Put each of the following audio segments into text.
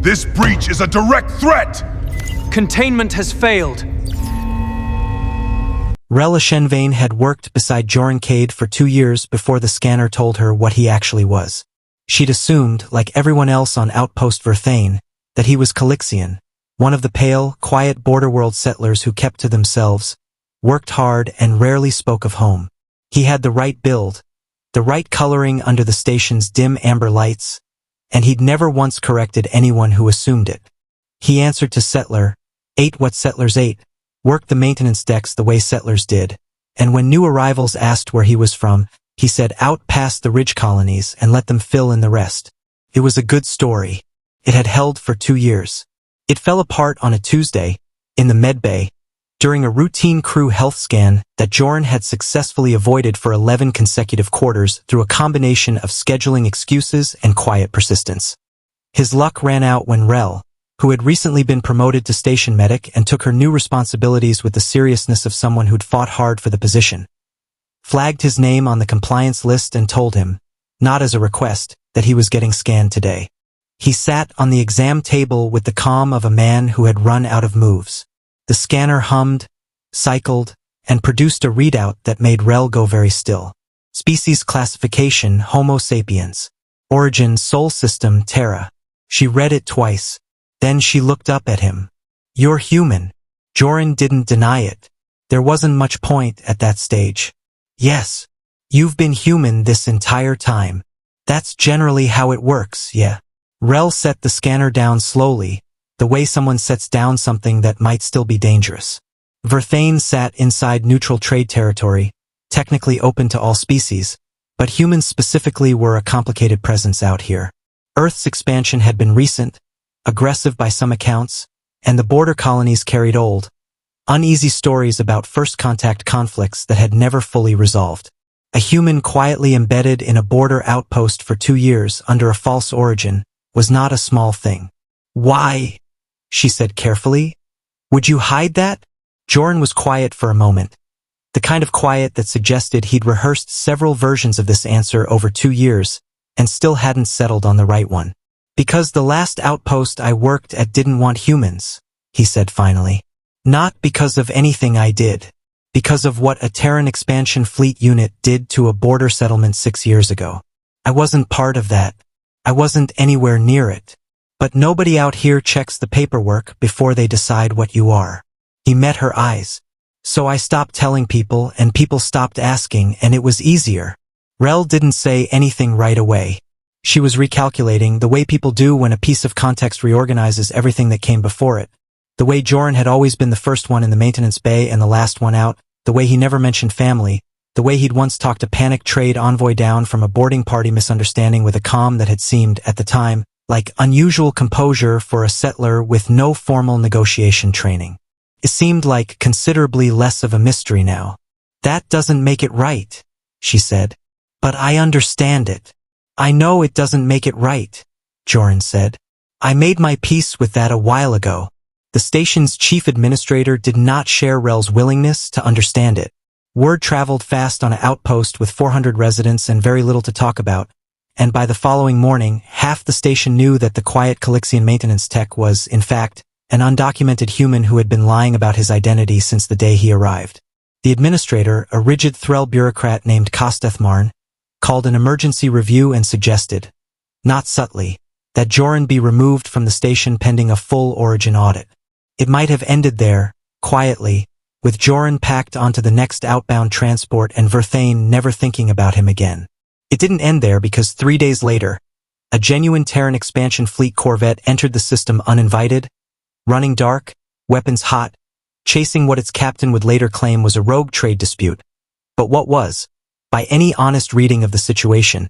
This breach is a direct threat! Containment has failed. Rell Ashenvane had worked beside Joren Kade for 2 years before the scanner told her what he actually was. She'd assumed, like everyone else on outpost Verthane, that he was Calixian, one of the pale, quiet border-world settlers who kept to themselves, worked hard, and rarely spoke of home. He had the right build, the right coloring under the station's dim amber lights, and he'd never once corrected anyone who assumed it. He answered to settler, ate what settlers ate, worked the maintenance decks the way settlers did, and when new arrivals asked where he was from, he said out past the ridge colonies and let them fill in the rest. It was a good story. It had held for 2 years. It fell apart on a Tuesday, in the medbay, during a routine crew health scan that Joren had successfully avoided for 11 consecutive quarters through a combination of scheduling excuses and quiet persistence. His luck ran out when Rell, who had recently been promoted to station medic and took her new responsibilities with the seriousness of someone who'd fought hard for the position, flagged his name on the compliance list and told him, not as a request, that he was getting scanned today. He sat on the exam table with the calm of a man who had run out of moves. The scanner hummed, cycled, and produced a readout that made Rell go very still. Species classification Homo sapiens. Origin Sol system Terra. She read it twice. Then she looked up at him. You're human. Joren didn't deny it. There wasn't much point at that stage. Yes. You've been human this entire time. That's generally how it works, yeah. Rell set the scanner down slowly, the way someone sets down something that might still be dangerous. Verthane sat inside neutral trade territory, technically open to all species, but humans specifically were a complicated presence out here. Earth's expansion had been recent, aggressive by some accounts, and the border colonies carried old, uneasy stories about first contact conflicts that had never fully resolved. A human quietly embedded in a border outpost for 2 years under a false origin was not a small thing. Why? She said carefully. Would you hide that? Joren was quiet for a moment, the kind of quiet that suggested he'd rehearsed several versions of this answer over 2 years and still hadn't settled on the right one. Because the last outpost I worked at didn't want humans, he said finally. Not because of anything I did. Because of what a Terran expansion fleet unit did to a border settlement 6 years ago. I wasn't part of that. I wasn't anywhere near it. But nobody out here checks the paperwork before they decide what you are. He met her eyes. So I stopped telling people and people stopped asking and it was easier. Rell didn't say anything right away. She was recalculating the way people do when a piece of context reorganizes everything that came before it. The way Joren had always been the first one in the maintenance bay and the last one out, the way he never mentioned family, the way he'd once talked a panic trade envoy down from a boarding party misunderstanding with a calm that had seemed, at the time, like unusual composure for a settler with no formal negotiation training. It seemed like considerably less of a mystery now. That doesn't make it right, she said. But I understand it. I know it doesn't make it right, Joren said. I made my peace with that a while ago. The station's chief administrator did not share Rell's willingness to understand it. Word traveled fast on an outpost with 400 residents and very little to talk about, and by the following morning, half the station knew that the quiet Calixian maintenance tech was, in fact, an undocumented human who had been lying about his identity since the day he arrived. The administrator, a rigid Threll bureaucrat named Kostethmarn, called an emergency review and suggested, not subtly, that Joren be removed from the station pending a full origin audit. It might have ended there, quietly, with Joren packed onto the next outbound transport and Verthane never thinking about him again. It didn't end there because 3 days later, a genuine Terran expansion fleet corvette entered the system uninvited, running dark, weapons hot, chasing what its captain would later claim was a rogue trade dispute. But what was, by any honest reading of the situation,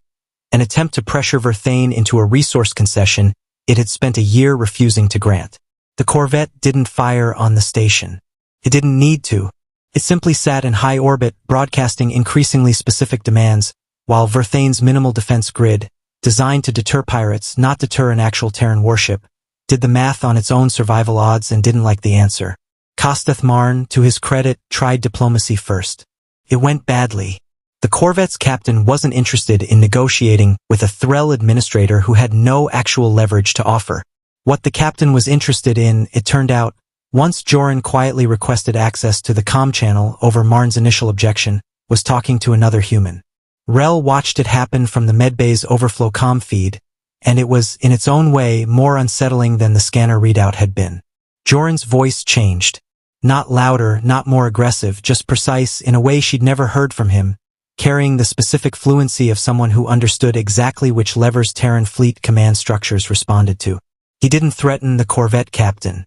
an attempt to pressure Verthane into a resource concession it had spent a year refusing to grant. The corvette didn't fire on the station. It didn't need to. It simply sat in high orbit, broadcasting increasingly specific demands, while Verthane's minimal defense grid, designed to deter pirates, not deter an actual Terran warship, did the math on its own survival odds and didn't like the answer. Kostethmarn, to his credit, tried diplomacy first. It went badly. The corvette's captain wasn't interested in negotiating with a Threll administrator who had no actual leverage to offer. What the captain was interested in, it turned out, once Joren quietly requested access to the comm channel over Marn's initial objection, was talking to another human. Rell watched it happen from the medbay's overflow comm feed, and it was, in its own way, more unsettling than the scanner readout had been. Joren's voice changed. Not louder, not more aggressive, just precise in a way she'd never heard from him, carrying the specific fluency of someone who understood exactly which levers Terran fleet command structures responded to. He didn't threaten the corvette captain.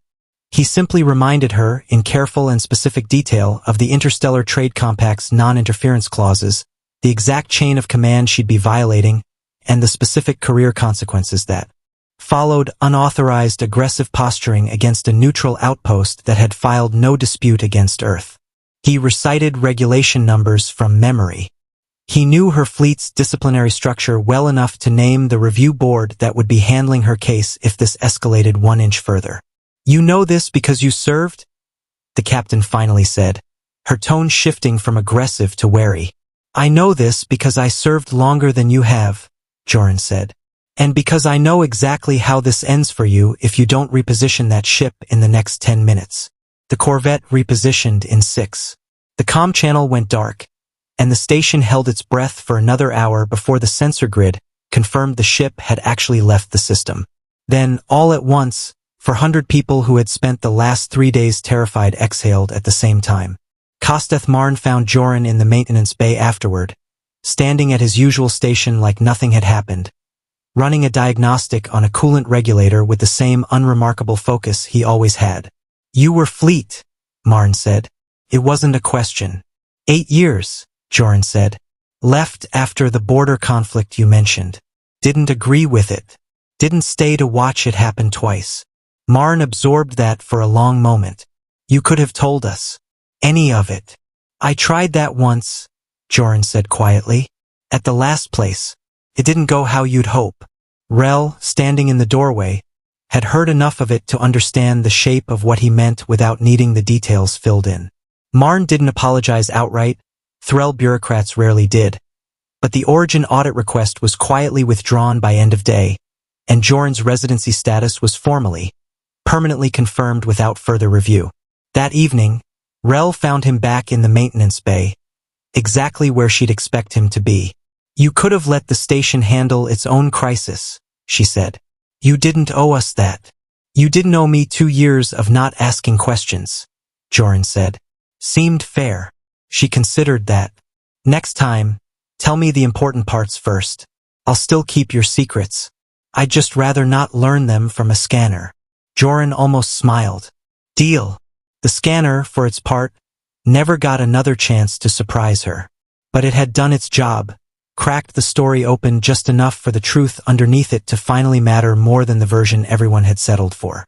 He simply reminded her, in careful and specific detail, of the Interstellar Trade Compact's non-interference clauses, the exact chain of command she'd be violating, and the specific career consequences that followed unauthorized aggressive posturing against a neutral outpost that had filed no dispute against Earth. He recited regulation numbers from memory. He knew her fleet's disciplinary structure well enough to name the review board that would be handling her case if this escalated 1 inch further. "You know this because you served?" the captain finally said, her tone shifting from aggressive to wary. "I know this because I served longer than you have," Joren said. "And because I know exactly how this ends for you if you don't reposition that ship in the next 10 minutes. The corvette repositioned in 6. The comm channel went dark, and the station held its breath for another hour before the sensor grid confirmed the ship had actually left the system. Then, all at once, 400 people who had spent the last 3 days terrified exhaled at the same time. Kosteth Marn found Joren in the maintenance bay afterward, standing at his usual station like nothing had happened, running a diagnostic on a coolant regulator with the same unremarkable focus he always had. "You were fleet," Marn said. "It wasn't a question." 8 years, Joren said. "Left after the border conflict you mentioned. Didn't agree with it. Didn't stay to watch it happen twice." Marn absorbed that for a long moment. "You could have told us. Any of it." "I tried that once," Joren said quietly. "At the last place. It didn't go how you'd hope." Rell, standing in the doorway, had heard enough of it to understand the shape of what he meant without needing the details filled in. Marn didn't apologize outright. Threll bureaucrats rarely did. But the origin audit request was quietly withdrawn by end of day, and Joren's residency status was formally, permanently confirmed without further review. That evening, Rell found him back in the maintenance bay, exactly where she'd expect him to be. "You could have let the station handle its own crisis," she said. "You didn't owe us that. You didn't owe me 2 years of not asking questions," Joren said. Seemed fair. She considered that. "Next time, tell me the important parts first. I'll still keep your secrets. I'd just rather not learn them from a scanner." Joren almost smiled. "Deal." The scanner, for its part, never got another chance to surprise her. But it had done its job, cracked the story open just enough for the truth underneath it to finally matter more than the version everyone had settled for.